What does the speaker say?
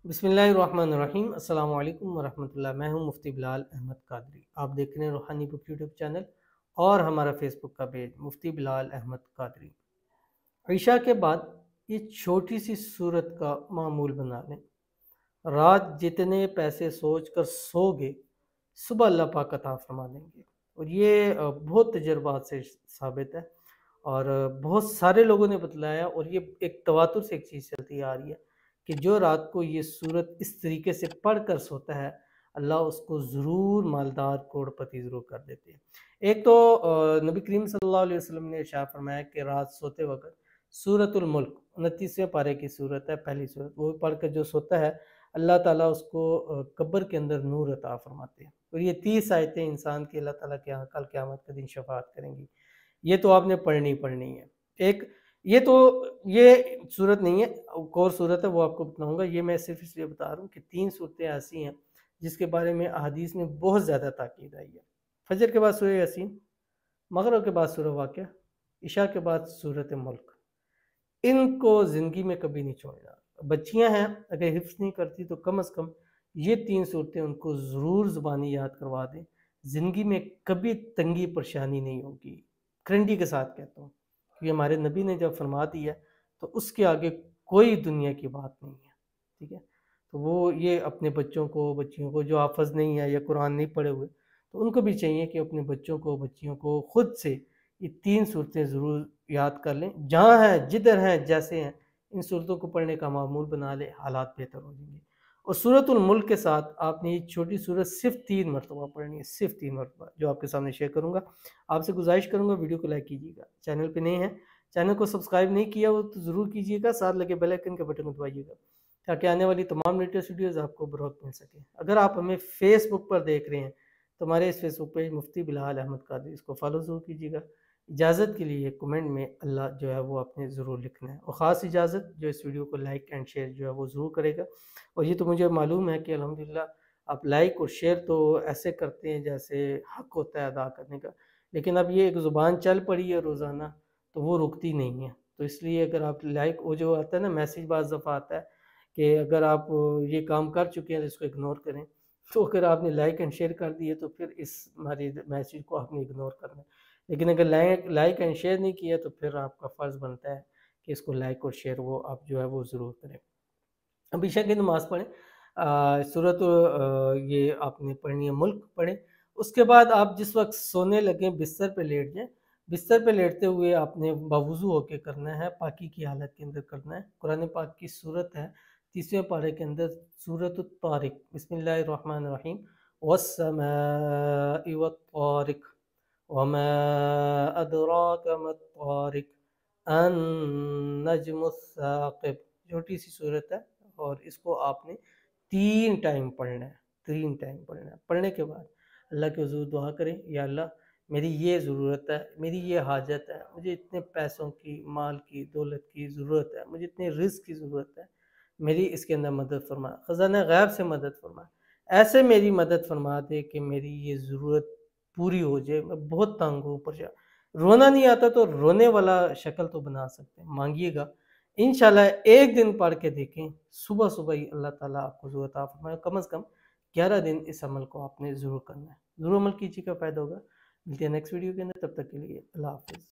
بسم اللہ الرحمن الرحیم۔ السلام علیکم ورحمۃ اللہ۔ میں ہوں مفتی بلال احمد قادری۔ آپ دیکھ رہے ہیں روحانی بک یوٹیوب چینل اور ہمارا فیس بک کا پیج مفتی بلال احمد قادری۔ عشاء کے بعد یہ چھوٹی سی صورت کا معمول بنا لیں۔ رات جتنے پیسے سوچ کر سو گے صبح اللہ پاک عطا فرما دیں گے، اور یہ بہت تجربات سے ثابت ہے، اور بہت سارے لوگوں نے بتلایا، اور یہ ایک تواتر سے ایک چیز چلتی آ رہی ہے کہ جو رات کو یہ صورت اس طریقے سے پڑھ کر سوتا ہے اللہ اس کو ضرور مالدار کروڑ پتی ضرور کر دیتے ہیں۔ ایک تو نبی کریم صلی اللہ علیہ وسلم نے ارشاد فرمایا کہ رات سوتے وقت سورۃ الملک 29ویں پارے کی صورت ہے، پہلی صورت، وہ پڑھ کر جو سوتا ہے اللہ تعالیٰ اس کو قبر کے اندر نور عطا فرماتے ہیں، اور یہ 30 آیتیں انسان کی اللہ تعالیٰ کے یہاں کل قیامت کے دن شفاعت کریں گی۔ یہ تو آپ نے پڑھنی ہے۔ ایک یہ صورت نہیں ہے، ایک اور صورت ہے، وہ آپ کو بتاؤں گا۔ یہ میں صرف اس لیے بتا رہا ہوں کہ 3 صورتیں ایسی ہیں جس کے بارے میں احادیث میں بہت زیادہ تاکید آئی ہے۔ فجر کے بعد سورہ یاسین، مغرب کے بعد سورہ واقعہ، عشاء کے بعد سورۃ ملک۔ ان کو زندگی میں کبھی نہیں چھوڑنا۔ بچیاں ہیں اگر حفظ نہیں کرتی تو کم از کم یہ 3 صورتیں ان کو ضرور زبانی یاد کروا دیں، زندگی میں کبھی تنگی پریشانی نہیں ہوگی۔ گارنٹی کے ساتھ کہتا ہوں، کیونکہ ہمارے نبی نے جب فرما دیا تو اس کے آگے کوئی دنیا کی بات نہیں ہے، ٹھیک ہے؟ تو وہ یہ اپنے بچوں کو جو حافظ نہیں ہے یا قرآن نہیں پڑھے ہوئے، تو ان کو بھی چاہیے کہ اپنے بچیوں کو خود سے یہ 3 صورتیں ضرور یاد کر لیں، جہاں ہیں، جدھر ہیں، جیسے ہیں، ان صورتوں کو پڑھنے کا معمول بنا لیں، حالات بہتر ہو جائیں گے۔ اور سورۃ الملک کے ساتھ آپ نے یہ چھوٹی صورت صرف 3 مرتبہ پڑھنی ہے، صرف 3 مرتبہ، جو آپ کے سامنے شیئر کروں گا۔ آپ سے گزارش کروں گا ویڈیو کو لائک کیجیے گا، چینل پہ نہیں ہے، چینل کو سبسکرائب نہیں کیا وہ تو ضرور کیجیے گا، ساتھ لگے بیل آئیکن کے بٹن کو دبائیے گا تاکہ آنے والی تمام لیٹسٹ ویڈیوز آپ کو بروقت مل سکے۔ اگر آپ ہمیں فیس بک پر دیکھ رہے ہیں تو ہمارے اس فیس بک پیج مفتی بلال احمد قادری، اس کو فالو ضرور کیجیے گا۔ اجازت کے لیے کمنٹ میں اللہ جو ہے وہ آپ نے ضرور لکھنا ہے، اور خاص اجازت جو اس ویڈیو کو لائک اینڈ شیئر جو ہے وہ ضرور کرے گا۔ اور یہ تو مجھے معلوم ہے کہ الحمدللہ آپ لائک اور شیئر تو ایسے کرتے ہیں جیسے حق ہوتا ہے ادا کرنے کا، لیکن اب یہ ایک زبان چل پڑی ہے روزانہ تو وہ رکتی نہیں ہے، تو اس لیے اگر آپ لائک، وہ جو آتا ہے نا میسیج بعض دفعہ آتا ہے کہ اگر آپ یہ کام کر چکے ہیں تو اس کو اگنور کریں، تو اگر آپ نے لائک اینڈ شیئر کر دیے تو پھر اس ہماری میسیج کو آپ نے اگنور کرنا ہے، لیکن اگر لائک اینڈ شیئر نہیں کیا تو پھر آپ کا فرض بنتا ہے کہ اس کو لائک اور شیئر وہ آپ جو ہے وہ ضرور کریں۔ اب عشاء کی نماز پڑھیں، سورۃ یہ آپ نے پڑھنی ہے ملک پڑھیں، اس کے بعد آپ جس وقت سونے لگیں بستر پہ لیٹ جائیں، بستر پہ لیٹتے ہوئے آپ نے باوضو ہو کے کرنا ہے، پاکی کی حالت کے اندر کرنا ہے۔ قرآن پاک کی صورت ہے 30ویں پارے کے اندر سورۃ الطارق، بسم اللہ الرحمن الرحیم، والسماء والطارق وما ادراک ما الطارق النجم الثاقب، چھوٹی سی صورت ہے، اور اس کو آپ نے 3 ٹائم پڑھنا ہے، 3 ٹائم پڑھنا ہے۔ پڑھنے کے بعد اللہ کے حضور دعا کریں، یا اللہ میری یہ ضرورت ہے، میری یہ حاجت ہے، مجھے اتنے پیسوں کی، مال کی، دولت کی ضرورت ہے، مجھے اتنے رزق کی ضرورت ہے، میری اس کے اندر مدد فرما، خزانہ غیب سے مدد فرما، ایسے میری مدد فرما دے کہ میری یہ ضرورت پوری ہو جائے، میں بہت تنگ ہوں، پریشان، رونا نہیں آتا تو رونے والا شکل تو بنا سکتے ہیں، مانگیے گا انشاءاللہ۔ ایک دن پڑھ کے دیکھیں، صبح صبح ہی اللہ تعالیٰ آپ کو ضرور عطا فرمائے، کم از کم 11 دن اس عمل کو آپ نے ضرور کرنا ہے، ضرور عمل کیجیے گا، فائدہ ہوگا۔ ملتے ہیں نیکسٹ ویڈیو کے اندر، تب تک کے لیے اللہ حافظ۔